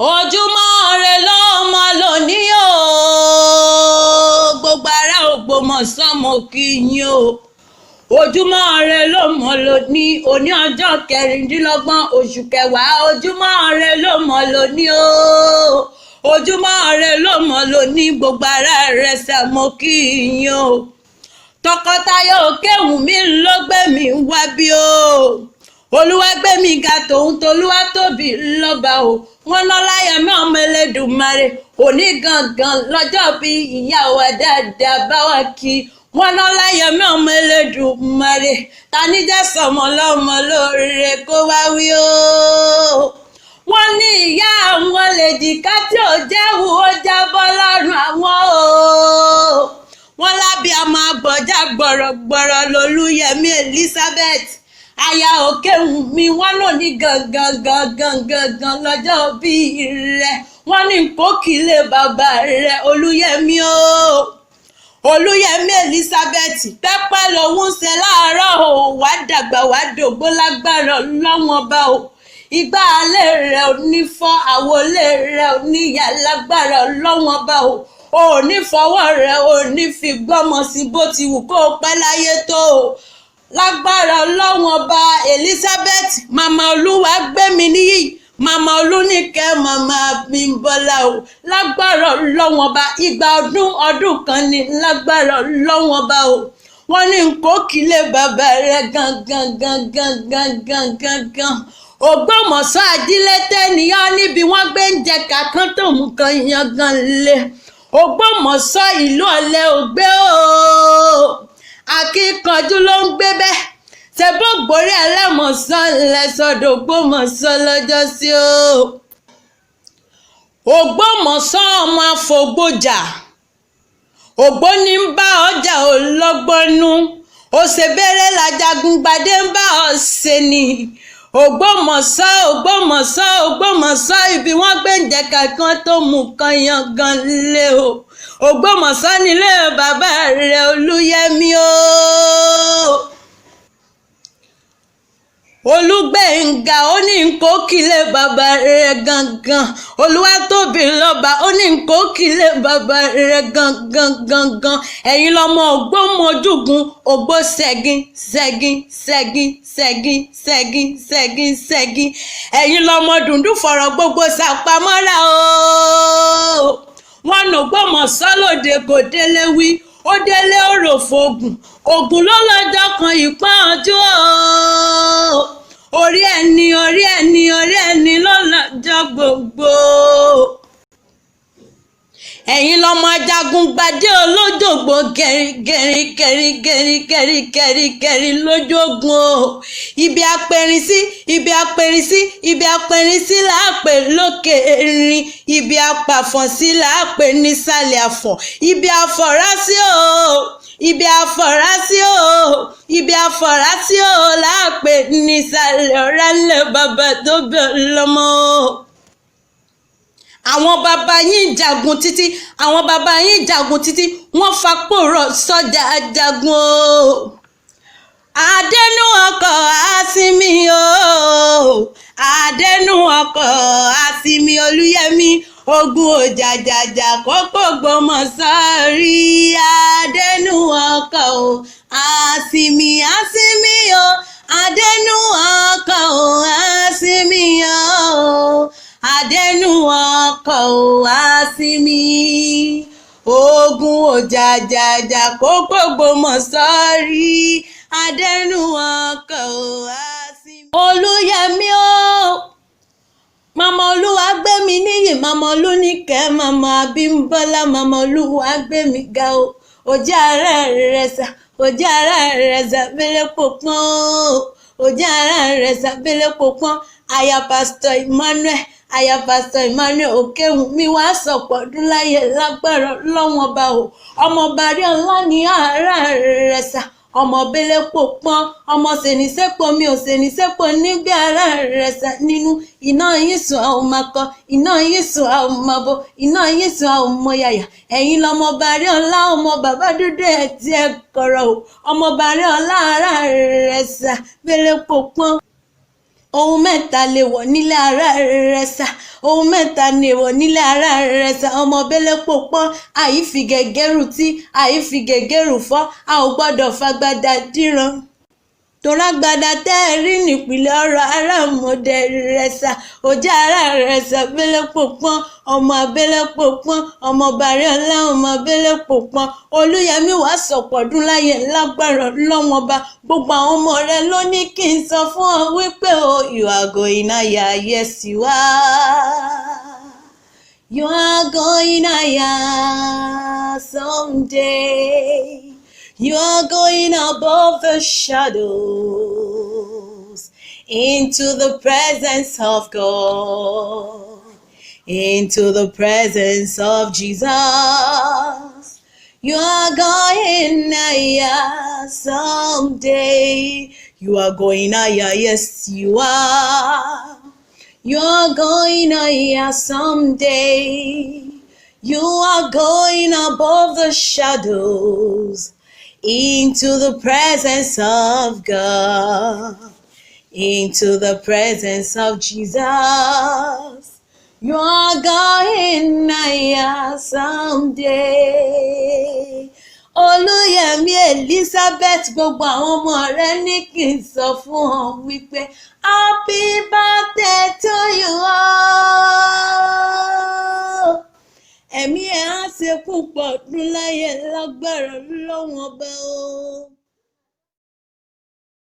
ojúmọ́ ire ló mọ́ lónìí o, gbogbo ará Ògbómọ̀ṣọ́ mo kí yín o. ojúmọ́ ire ló mọ́ lónìí, òní ọjọ́ 26 oṣù kẹwàá. ojúmọ́ ire ló mọ́ lónìí o, ojúmọ́ ire ló mọ́ lónìí, gbogbo ará Iresa mo kí yín o. tọkọtaya Òkèwùnmí ló gbé mi wá bí o, Olúwa gbé mi ga tòun tolúwa tóbi lọ́ba o. wọ́n ná Olayemi Omo Eledumare, òní gangan lọ́jọ́ bí ìyá wa dáadáa bá wa kí. wọ́n ná Olayemi Omo Eledumare, tani jẹ́ sọmọ lọ́mọ lóore kó wá wí o. wọ́n ní ìyá àwọn lè jìká tí ò jẹ́wù ó jábọ́ lọ́rùn àwọn o. wọ́n lábí àmọ́ àgbọ̀já gbọ̀rọ̀gbọ̀rọ̀ lolúyẹmí Elizabeth aya Òkèwùnmí. wọ́n lò ní gangan lọ́jọ́ bí rẹ̀. wọ́n ní kókìlé bàbá rẹ̀ Olúyẹmí o. Olúyẹmí Elizabeth pẹ́pẹ́ lòun ṣe láàárọ̀ o, wàá dàgbà wàá dògbó lágbára lọ́wọ́n bá o. ìgbà alẹ́ rẹ̀ ò ní fọ́, àwọlé rẹ̀ ò ní yà lágbára lọ́wọ́n bá o. o ò ní fọwọ́ rẹ̀ ò ní fi gbọ́mọ sí bó ti wù kó o pẹ́ láyé tó o. lágbára ọlọ́wọ́n ọba Elizabeth màmá olúwa gbé mi níyì, màmá olúníkẹ́ màmá Bímbọ́lá o. lágbára ọlọ́wọ́n ọba ìgbà ọdún kan ni lágbára ọlọ́wọ́n ọba o. wọ́n ní kókìlé bàbá rẹ̀ gangan. Ògbómọ̀ṣọ́ Ajilete nìyá níbi wọ́n gbé ń jẹ kàkán tó mú kan yangan lé. Ògbómọ̀ṣọ́ ìlú ọ̀lẹ́ ògbé o, akíkanjú ló ń gbé bẹ́ẹ̀. ṣe bó gborí ẹlẹ́mọ̀ṣọ́ lẹ́sọ̀dọ̀ Ògbómọ̀ṣọ́ lọ́jọ́ sí o. Ògbómọ̀ṣọ́ ọmọ àfọ̀gbọ́jà, ògbóni ń bá ọjà olọ́gbọ́nú, òṣèbèrè làjàgùngbàdé ń bá ọ ṣe ni. Ògbómọ̀ṣọ́ ibi wọ́n gbé ń jẹ kankan tó mú kan yangan lé o. Ògbómọ̀ṣọ́ nílé bàbá rẹ̀ Olúyẹmí o. Olúgbénga ó ní kókìlé bàbá rẹ̀ gangan. Olúwatóbi lọ́ba ó ní kókìlé bàbá rẹ̀ gangan. ẹ̀yin lọ́mọ Ògbómọjúgun, ògbó ṣẹ́gin. ẹ̀yin lọ́mọ dùndún fọ̀rọ̀ gbogbo ṣàpamọ́ra o. wọ́n nà Ògbómọ̀ṣọ́ lóde kò délé wí, ó délé òròfò ògùn ló lọ́jọ́ kan ìpọ́njú o. orí ẹni ló lọ́jọ́ gbogbo. ẹ̀yin lọ́mọ Ajagungbadé olójògbò gẹ̀rì lójógun o. ibi apẹ̀rin sí làápè lókè erin, ibi apàfọ̀n sí làápè nísàlẹ̀ àfọ̀n, ibi àfọ̀rásí o. ibi àfọ̀rásí o láàpè nísàlẹ̀ ọ̀rá ńlẹ̀ bàbá tó bẹ̀ lọ́mọ. àwọn bàbá yín jagun títí wọ́n fapòrọ̀ sọ́jà ajagun o. àdénú ọkọ̀ àsìmí o, àdénú ọkọ̀ àsìmí Olúyẹmí. ogun òjàjàjà kókó Ògbómọ̀ṣọ́ rí. àdénú ọkọ̀ o àsìmí o, àdénú ọkọ̀ o àsìmí o, àdénú ọkọ̀ o àsìmí. ogun òjàjàjà kókó Ògbómọ̀ṣọ́ rí. àdénú ọkọ̀ o àsìmí. Olúyẹmí o, màmá olúwa gbé mi níyì, màmá olúníkẹ́ màmá Bímbọ́lá, màmá olúwa gbé mi ga o. òjì ará Iresa bẹ́lẹ̀ pọ̀pọ́n o. òjì ará Iresa bẹ́lẹ̀ pọ̀pọ́n. aya pásítọ̀ Emmanuel Òkèwùnmí wá sọ̀pọ̀ ọdún láyé lágbára lọ́wọ́n ọba o. ọmọọba rí ọlá ní ará Iresa, ọmọ bẹ́lẹ̀ pọ̀pọ́n, ọmọ sèníṣẹ́pọ̀ mi ò sèníṣẹ́pọ̀ nígbà ará Iresa nínú. iná yín sùn àwọn ọmọ akọ, iná yín sùn àwọn ọmọ abo, iná yín sùn àwọn ọmọ yàyà. ẹ̀yin lọmọọba rí ọlá, ọmọ bàbá dúdú ẹ̀ tí ẹ kọ̀rọ̀ o. ọmọọba rí ọlá ará Iresa bẹ́lẹ̀ pọ̀pọ́n. ohun mẹ́ta lè wọ̀ nílé ara rẹ̀ sá ohun mẹ́ta lè wọ̀ nílé ara rẹ̀ sá ọmọ bẹ́lẹ́ pòpọ́ àyífi gẹ̀gẹ́rù tí àyífi gẹ̀gẹ́rù fọ́ a ò gbọ́dọ̀ fagbada díran torágbada tẹ́ ẹ rí nípìnlẹ̀ ọ̀rọ̀ ará mọ̀dẹ rẹ̀ sá òjá ara rẹ̀ sá bẹ́lẹ́ pòpọ́n ọmọ abẹ́lẹ́ pòpọ́n ọmọ bàrí ọlá ọmọ abẹ́lẹ́ pòpọ́n olúyẹmí wàá sọ̀pọ̀dún láyé lágbára lọ́wọ́n bá gbogbo àwọn ọmọ rẹ ló ní kí n sọ fún ọ wípé o you are going higher, yes you are. You are going higher someday. You are going above the shadows into the presence of God, into the presence of Jesus. You are going higher someday. You are going higher, yes you are. You're going higher someday. You are going above the shadows into the presence of God, into the presence of Jesus. You are going higher someday. Olúyẹmí Elizabeth gbogbo àwọn ọmọ rẹ ní kí n sọ fún ọ wípé happy birthday to you all. Ẹ̀mí ẹ̀ á ṣe púpọ̀ ọdún láyé lágbára lọ́wọ́n ọba o.